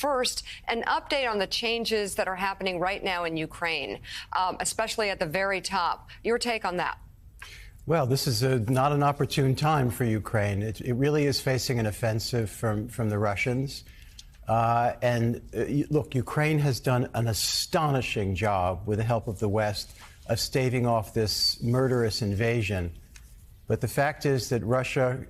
first, an update on the changes that are happening right now in Ukraine, especially at the very top. Your take on that? Well, this is not an opportune time for Ukraine. It really is facing an offensive from the Russians. Look, Ukraine has done an astonishing job with the help of the West of staving off this murderous invasion. But the fact is that Russia,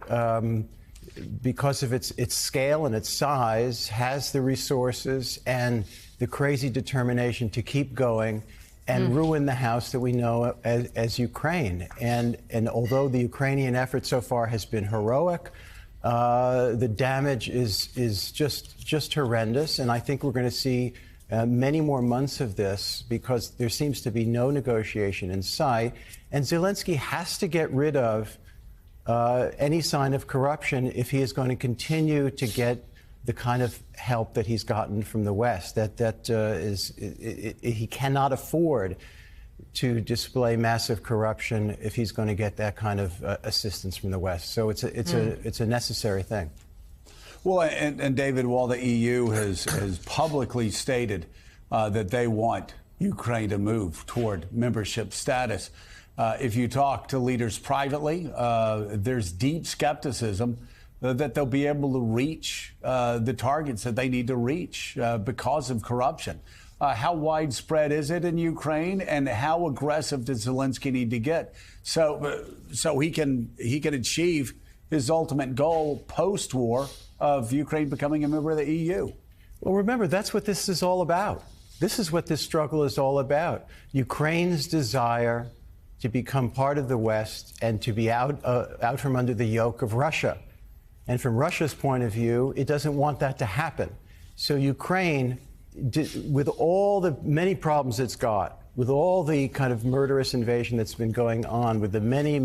because of its scale and its size, has the resources and the crazy determination to keep going and ruin the house that we know as Ukraine. And although the Ukrainian effort so far has been heroic, the damage is just horrendous. And I think we're going to see many more months of this because there seems to be no negotiation in sight. And Zelensky has to get rid of any sign of corruption if he is going to continue to get the kind of help that he's gotten from the West. He cannot afford to display massive corruption if he's going to get that kind of assistance from the West. So it's a necessary thing. Well, and David, while the EU has publicly stated that they want Ukraine to move toward membership status, if you talk to leaders privately, there's deep skepticism that they'll be able to reach the targets that they need to reach because of corruption. How widespread is it in Ukraine, and how aggressive does Zelensky need to get so he can achieve his ultimate goal post-war of Ukraine becoming a member of the EU? Well, remember, that's what this is all about. This is what this struggle is all about. Ukraine's desire to become part of the West and to be out from under the yoke of Russia. And from Russia's point of view, it doesn't want that to happen. So Ukraine, with all the many problems it's got, with all the kind of murderous invasion that's been going on, with the many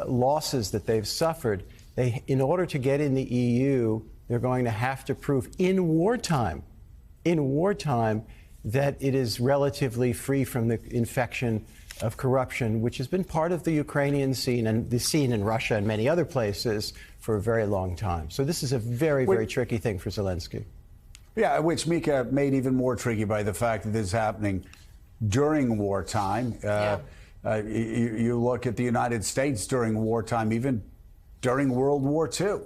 losses that they've suffered, in order to get in the EU, they're going to have to prove in wartime, that it is relatively free from the infection of corruption, which has been part of the Ukrainian scene and the scene in Russia and many other places for a very long time. So this is a very tricky thing for Zelensky. Yeah, which Mika made even more tricky by the fact that this is happening during wartime. You look at the United States during wartime, even during World War II.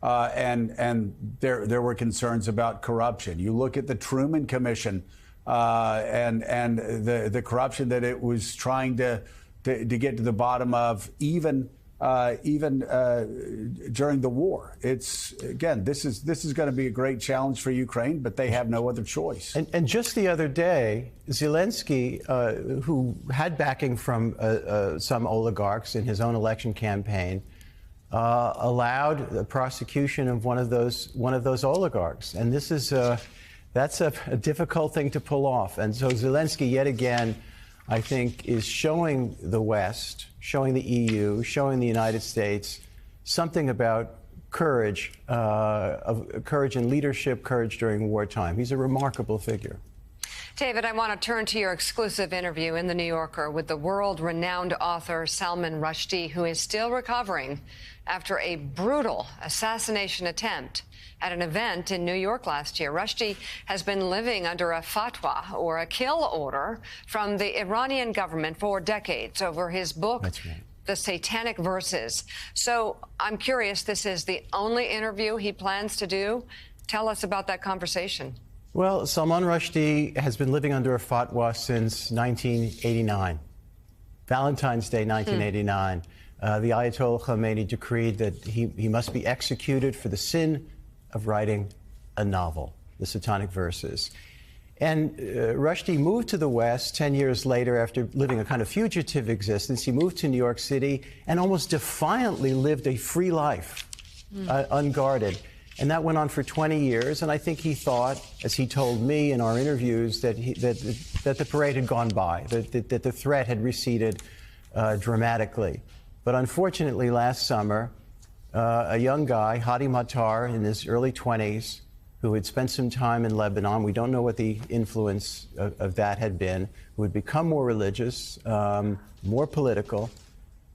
And there were concerns about corruption. You look at the Truman Commission and the corruption that it was trying to get to the bottom of, even during the war. It's, again, this is going to be a great challenge for Ukraine, but they have no other choice. And just the other day, Zelensky, who had backing from some oligarchs in his own election campaign, allowed the prosecution of one of those oligarchs, and this is that's a difficult thing to pull off. And so Zelensky, yet again, I think, is showing the West, showing the EU, showing the United States something about courage, courage and leadership, courage during wartime. He's a remarkable figure. David, I want to turn to your exclusive interview in The New Yorker with the world-renowned author Salman Rushdie, who is still recovering after a brutal assassination attempt at an event in New York last year. Rushdie has been living under a fatwa, or a kill order, from the Iranian government for decades over his book, The Satanic Verses. So I'm curious, this is the only interview he plans to do. Tell us about that conversation. Well, Salman Rushdie has been living under a fatwa since 1989, Valentine's Day 1989. The Ayatollah Khomeini decreed that he must be executed for the sin of writing a novel, The Satanic Verses. And Rushdie moved to the West 10 years later after living a kind of fugitive existence. He moved to New York City and almost defiantly lived a free life, unguarded. And that went on for 20 years. And I think he thought, as he told me in our interviews, that the parade had gone by, that the threat had receded dramatically. But unfortunately, last summer, a young guy, Hadi Matar, in his early 20s, who had spent some time in Lebanon, we don't know what the influence of that had been, who had become more religious, more political,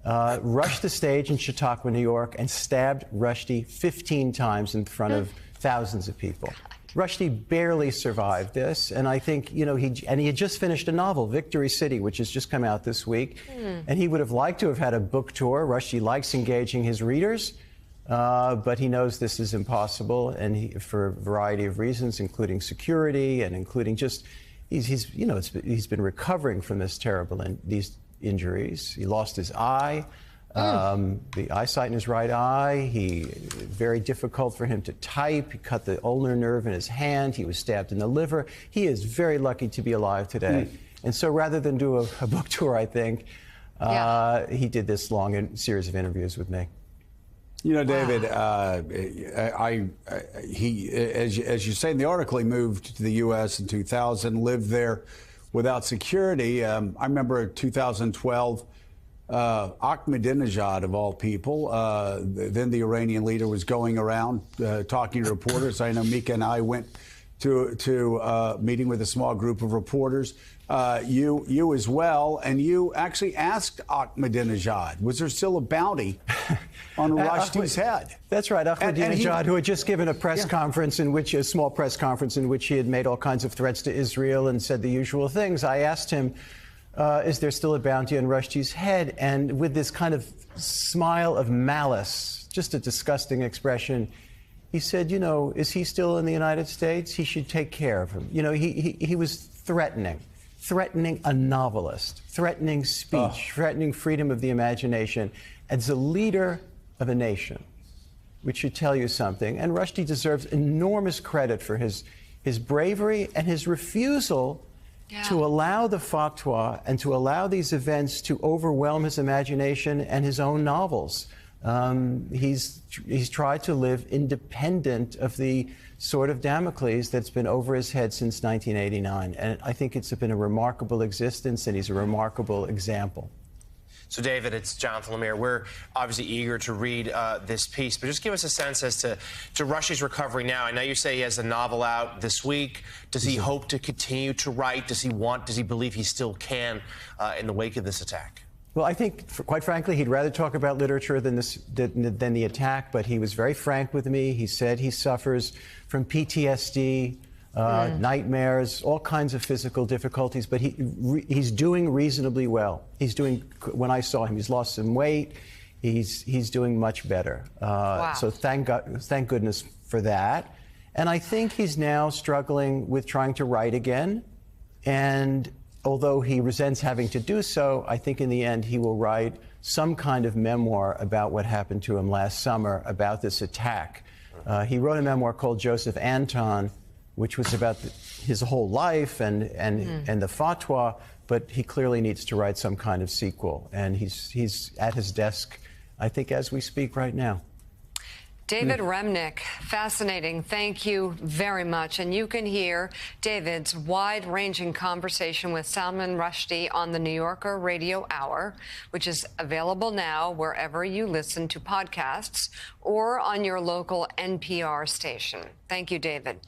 rushed the stage in Chautauqua, New York, and stabbed Rushdie 15 times in front of thousands of people. Rushdie barely survived this, and I think, he had just finished a novel, Victory City, which has just come out this week, and he would have liked to have had a book tour. Rushdie likes engaging his readers, but he knows this is impossible, and for a variety of reasons, including security and including just, he's been recovering from this these injuries. He lost his eye. The eyesight in his right eye. Very difficult for him to type. He cut the ulnar nerve in his hand. He was stabbed in the liver. He is very lucky to be alive today. And so rather than do a book tour, I think, he did this long series of interviews with me. David, he, as you say in the article, he moved to the U.S. in 2000, lived there without security. I remember 2012. Ahmadinejad, of all people, then the Iranian leader, was going around talking to reporters. I know Mika and I went to a meeting with a small group of reporters. You as well, and you actually asked Ahmadinejad, was there still a bounty on Rushdie's head? That's right, Ahmadinejad, who had just given a press conference a small press conference in which he had made all kinds of threats to Israel and said the usual things. I asked him, is there still a bounty on Rushdie's head? And with this kind of smile of malice, just a disgusting expression, he said, is he still in the United States? He should take care of him. He was threatening a novelist, threatening speech, threatening freedom of the imagination as a leader of a nation, which should tell you something. And Rushdie deserves enormous credit for his bravery and his refusal to allow the fatwa and to allow these events to overwhelm his imagination and his own novels. He's tried to live independent of the sword of Damocles that's been over his head since 1989. And I think it's been a remarkable existence, and he's a remarkable example. So, David, it's Jonathan Lemire. We're obviously eager to read this piece, but just give us a sense as to Rushdie's recovery now. I know you say he has a novel out this week. Does he hope to continue to write? Does he believe he still can in the wake of this attack? Well, I think, quite frankly, he'd rather talk about literature than the attack, but he was very frank with me. He said he suffers from PTSD, nightmares, all kinds of physical difficulties, but he's doing reasonably well. When I saw him, he's lost some weight. He's doing much better. So thank goodness for that. And I think he's now struggling with trying to write again. And although he resents having to do so, I think in the end he will write some kind of memoir about what happened to him last summer, about this attack. He wrote a memoir called Joseph Anton, which was about his whole life and the fatwa, but he clearly needs to write some kind of sequel. And he's at his desk, I think, as we speak right now. David Remnick, fascinating. Thank you very much. And you can hear David's wide-ranging conversation with Salman Rushdie on the New Yorker Radio Hour, which is available now wherever you listen to podcasts or on your local NPR station. Thank you, David.